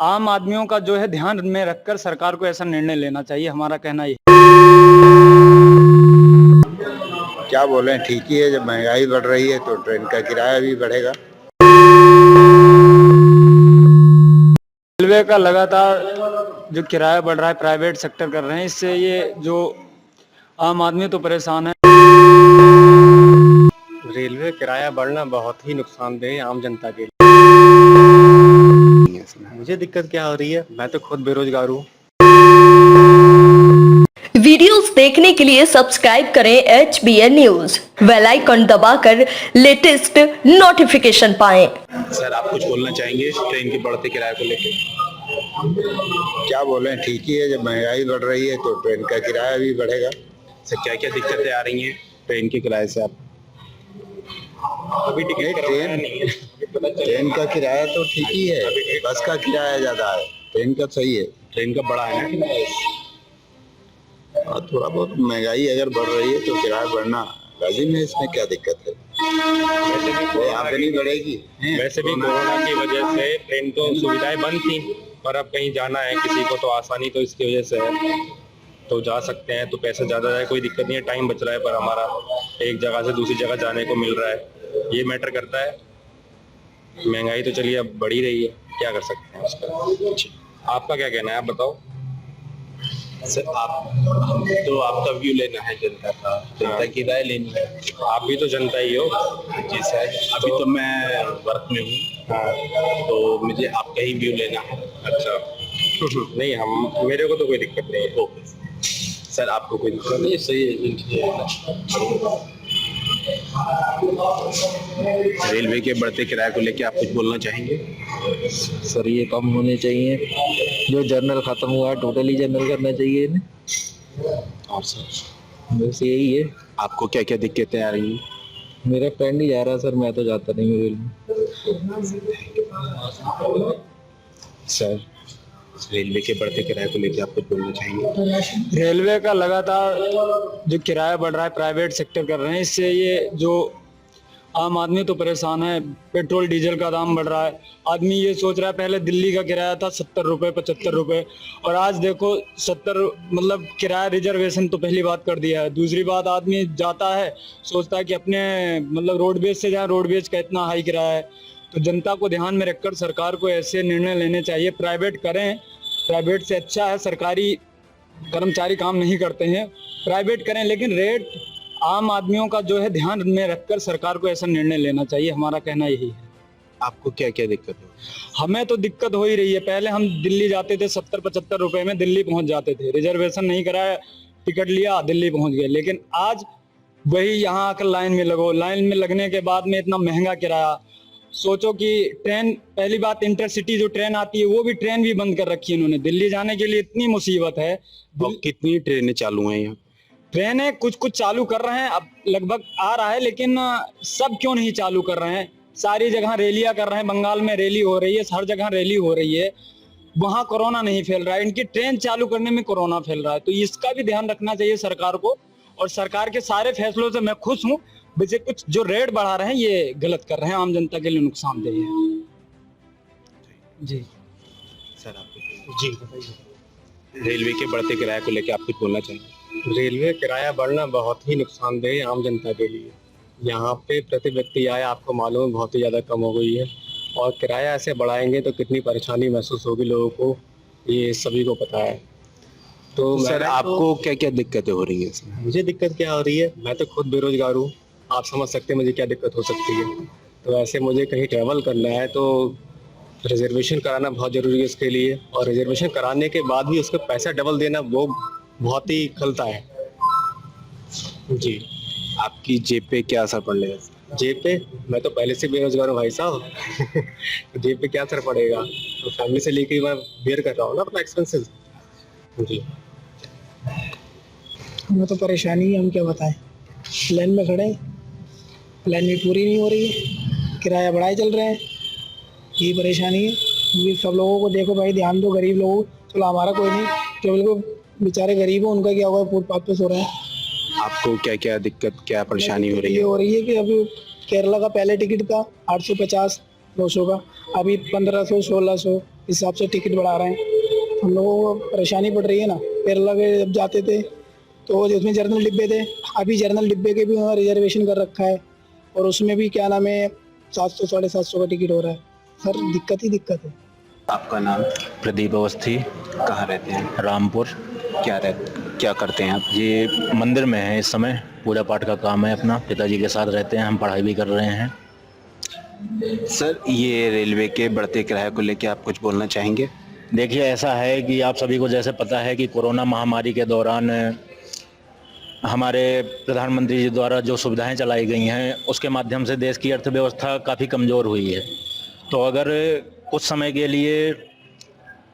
आम आदमियों का जो है ध्यान में रखकर सरकार को ऐसा निर्णय लेना चाहिए, हमारा कहना ये। क्या बोलें, ठीक ही है। जब महंगाई बढ़ रही है तो ट्रेन का किराया भी बढ़ेगा। रेलवे का लगातार जो किराया बढ़ रहा है, प्राइवेट सेक्टर कर रहे हैं, इससे ये जो आम आदमी तो परेशान है। रेलवे किराया बढ़ना बहुत ही नुकसानदेह है आम जनता के लिए। मुझे दिक्कत क्या हो रही है, मैं तो खुद बेरोजगार हूँ। वीडियोस देखने के लिए सब्सक्राइब करें HBN न्यूज, बेल आइकन दबाकर लेटेस्ट नोटिफिकेशन पाएं। सर, आप कुछ बोलना चाहेंगे ट्रेन के बढ़ते किराए को लेकर? क्या बोलें, ठीक ही है। जब महंगाई बढ़ रही है तो ट्रेन का किराया भी बढ़ेगा। सर, क्या क्या दिक्कतें आ रही हैं ट्रेन के किराए से? आप अभी टिकट ट्रेन का किराया तो ठीक ही है, बस का किराया ज्यादा है, ट्रेन का सही है। ट्रेन का बड़ा है ना किराया? और थोड़ा बहुत महंगाई अगर बढ़ रही है तो किराया बढ़ना लाजिम है, इसमें क्या दिक्कत है? यहाँ पे नहीं बढ़ेगी। वैसे भी कोरोना की वजह से ट्रेन तो सुविधाएं बंद थी, पर अब कहीं जाना है किसी को तो आसानी तो इसकी वजह से है, तो जा सकते हैं। तो पैसा ज्यादा जाए कोई दिक्कत नहीं है, टाइम बच रहा है, पर हमारा एक जगह से दूसरी जगह जाने को मिल रहा है, ये मैटर करता है। महंगाई तो चलिए अब बढ़ ही रही है, क्या कर सकते हैं उसका। आपका क्या कहना है, आप बताओ। सर, तो आपका व्यू लेना है जनता का, जनता की राय लेनी है। आप भी तो जनता ही हो। जी सर, अभी तो मैं वर्क में हूँ, तो मुझे आपका ही व्यू लेना है। अच्छा। नहीं, हम मेरे को तो कोई दिक्कत नहीं है। ओके सर, आपको कोई दिक्कत नहीं? सही है। रेलवे के बढ़ते किराए को लेकर आप कुछ बोलना चाहेंगे? सर, ये कम होने चाहिए। जो जर्नल खत्म हुआ है टोटली जर्नल करना चाहिए इन्हें। और सर, बस यही है। आपको क्या क्या दिक्कतें आ रही हैं? मेरा फ्रेंड ही जा रहा है सर, मैं तो जाता नहीं हूँ रेल में। सर, रेलवे के बढ़ते किराए को लेकर आप कुछ बोलना चाहेंगे? रेलवे का लगातार जो किराया बढ़ रहा है, प्राइवेट सेक्टर कर रहे हैं, इससे ये जो आम आदमी तो परेशान है। पेट्रोल डीजल का दाम बढ़ रहा है, आदमी ये सोच रहा है, पहले दिल्ली का किराया था 70 रुपये 75 रुपये, और आज देखो 70, मतलब किराया रिजर्वेशन तो पहली बात कर दिया है। दूसरी बात, आदमी जाता है सोचता है कि अपने मतलब रोडवेज से जाए, रोडवेज का इतना हाई किराया है। तो जनता को ध्यान में रखकर सरकार को ऐसे निर्णय लेने चाहिए। प्राइवेट करें, प्राइवेट से अच्छा है, सरकारी कर्मचारी काम नहीं करते हैं, प्राइवेट करें, लेकिन रेट आम आदमियों का जो है ध्यान में रखकर सरकार को ऐसा निर्णय लेना चाहिए, हमारा कहना यही है। आपको क्या क्या दिक्कत है? हमें तो दिक्कत हो ही रही है। पहले हम दिल्ली जाते थे 70-75 रुपए में दिल्ली पहुंच जाते थे, रिजर्वेशन नहीं कराया, टिकट लिया, दिल्ली पहुंच गए। लेकिन आज वही यहाँ आकर लाइन में लगो, लाइन में लगने के बाद में इतना महंगा किराया। सोचो कि ट्रेन, पहली बात इंटरसिटी जो ट्रेन आती है वो भी ट्रेन भी बंद कर रखी है इन्होंने, दिल्ली जाने के लिए इतनी मुसीबत है। और कितनी ट्रेनें चालू हैं यहाँ? ट्रेनें कुछ कुछ चालू कर रहे हैं, अब लगभग आ रहा है, लेकिन सब क्यों नहीं चालू कर रहे हैं? सारी जगह रैलियां कर रहे हैं, बंगाल में रैली हो रही है, हर जगह रैली हो रही है, वहां कोरोना नहीं फैल रहा है, इनकी ट्रेन चालू करने में कोरोना फैल रहा है। तो इसका भी ध्यान रखना चाहिए सरकार को, और सरकार के सारे फैसलों से मैं खुश हूँ। वैसे कुछ जो रेट बढ़ा रहे हैं ये गलत कर रहे हैं, आम जनता के लिए नुकसानदेह है। जी सर, आप जी बताइए। रेलवे के बढ़ते किराए को लेकर आप कुछ बोलना चाहेंगे? रेलवे किराया बढ़ना बहुत ही नुकसानदेह है आम जनता के लिए। यहाँ पे प्रति व्यक्ति आय आपको मालूम है बहुत ही ज़्यादा कम हो गई है, और किराया ऐसे बढ़ाएंगे तो कितनी परेशानी महसूस होगी लोगों को, ये सभी को पता है। तो सर, आपको क्या क्या दिक्कतें हो रही है इसमें? मुझे दिक्कत क्या हो रही है, मैं तो खुद बेरोजगार हूँ, आप समझ सकते हैं मुझे क्या दिक्कत हो सकती है। तो ऐसे मुझे कहीं ट्रैवल करना है तो रिजर्वेशन कराना बहुत ज़रूरी है उसके लिए, और रिजर्वेशन कराने के बाद भी उसका पैसा डबल देना वो बहुत ही खलता है। जी, आपकी जेब पे क्या असर पड़ेगा? जेब पे, मैं तो पहले से बेरोजगार हूँ भाई साहब। तो जेब पे क्या असर पड़ेगा? तो फैमिली से लेके मैं बेयर कर रहा हूँ ना अपना एक्सपेंसेस। जी, हमें तो परेशानी है, हम क्या बताएं। लाइन में खड़े हैं, लाइन भी पूरी नहीं हो रही है, किराया बढ़ाए चल रहे हैं, यही परेशानी है। क्योंकि सब लोगों को देखो भाई, ध्यान दो गरीब लोगों को। चलो हमारा कोई नहीं, जो बिल्कुल बेचारे गरीब हैं उनका क्या होगा, फुटपाथ पे सो रहे हैं। आपको क्या क्या दिक्कत, क्या परेशानी हो रही ये है? हो रही है कि अभी केरला का पहले टिकट था 850 900 का, अभी 1500 1600 इस हिसाब से टिकट बढ़ा रहे हैं। हम लोगों को परेशानी पड़ रही है ना। केरला के जब जाते थे तो जिसमें जर्नल डिब्बे थे, अभी जर्नल डिब्बे के भी वहाँ रिजर्वेशन कर रखा है और उसमें भी क्या नाम है 700 750 का टिकट हो रहा है। सर दिक्कत ही दिक्कत है। आपका नाम? प्रदीप अवस्थी, कहाँ रहते हैं? रामपुर। क्या करते हैं आप? ये मंदिर में है, इस समय पूजा पाठ का काम है अपना, पिताजी के साथ रहते हैं, हम पढ़ाई भी कर रहे हैं। सर ये रेलवे के बढ़ते किराए को लेकर आप कुछ बोलना चाहेंगे? देखिए, ऐसा है कि आप सभी को जैसे पता है कि कोरोना महामारी के दौरान हमारे प्रधानमंत्री जी द्वारा जो सुविधाएं चलाई गई हैं उसके माध्यम से देश की अर्थव्यवस्था काफ़ी कमज़ोर हुई है। तो अगर कुछ समय के लिए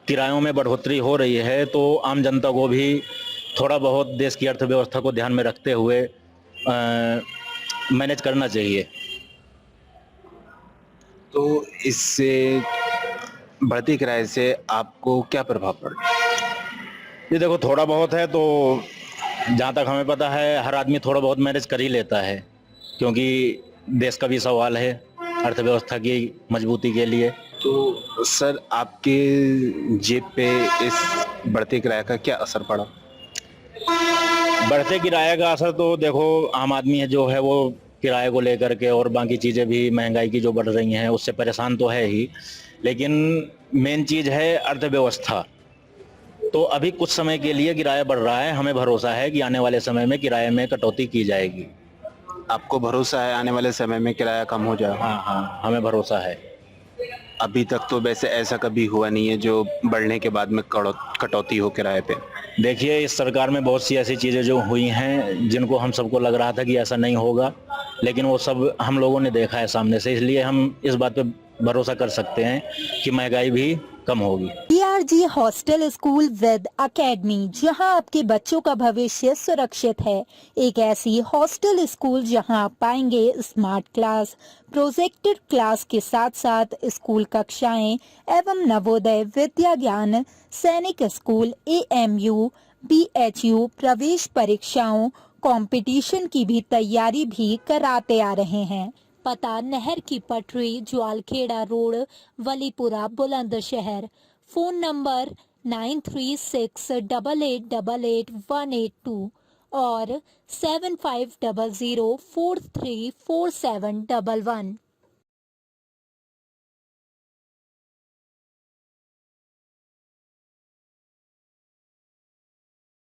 किरायों में बढ़ोतरी हो रही है तो आम जनता को भी थोड़ा बहुत देश की अर्थव्यवस्था को ध्यान में रखते हुए मैनेज करना चाहिए। तो इससे बढ़ते किराए से आपको क्या प्रभाव पड़ा? ये देखो, थोड़ा बहुत है तो जहाँ तक हमें पता है हर आदमी थोड़ा बहुत मैनेज कर ही लेता है, क्योंकि देश का भी सवाल है अर्थव्यवस्था की मजबूती के लिए। तो सर आपके जेब पे इस बढ़ते किराए का क्या असर पड़ा? बढ़ते किराए का असर तो देखो, आम आदमी है जो है वो किराए को लेकर के और बाकी चीज़ें भी महंगाई की जो बढ़ रही हैं उससे परेशान तो है ही, लेकिन मेन चीज़ है अर्थव्यवस्था। तो अभी कुछ समय के लिए किराया बढ़ रहा है, हमें भरोसा है कि आने वाले समय में किराए में कटौती की जाएगी। आपको भरोसा है आने वाले समय में किराया कम हो जाएगा? हाँ, हमें भरोसा है। अभी तक तो वैसे ऐसा कभी हुआ नहीं है जो बढ़ने के बाद में कटौती हो किराए पे। देखिए, इस सरकार में बहुत सी ऐसी चीज़ें जो हुई हैं जिनको हम सबको लग रहा था कि ऐसा नहीं होगा, लेकिन वो सब हम लोगों ने देखा है सामने से, इसलिए हम इस बात पे भरोसा कर सकते हैं कि महंगाई भी कम होगी। PRG hostel school with academy, जहां आपके बच्चों का भविष्य सुरक्षित है। एक ऐसी हॉस्टल स्कूल जहां आप पाएंगे स्मार्ट क्लास, प्रोजेक्टेड क्लास के साथ साथ स्कूल कक्षाएं एवं नवोदय विद्या ज्ञान, सैनिक स्कूल, AMU, BHU प्रवेश परीक्षाओं, कंपटीशन की भी तैयारी भी कराते आ रहे हैं। पता नहर की पटरी, ज्वालखेड़ा रोड, वलीपुरा, बुलंदशहर। फोन नंबर 9368888182 और 7500434711।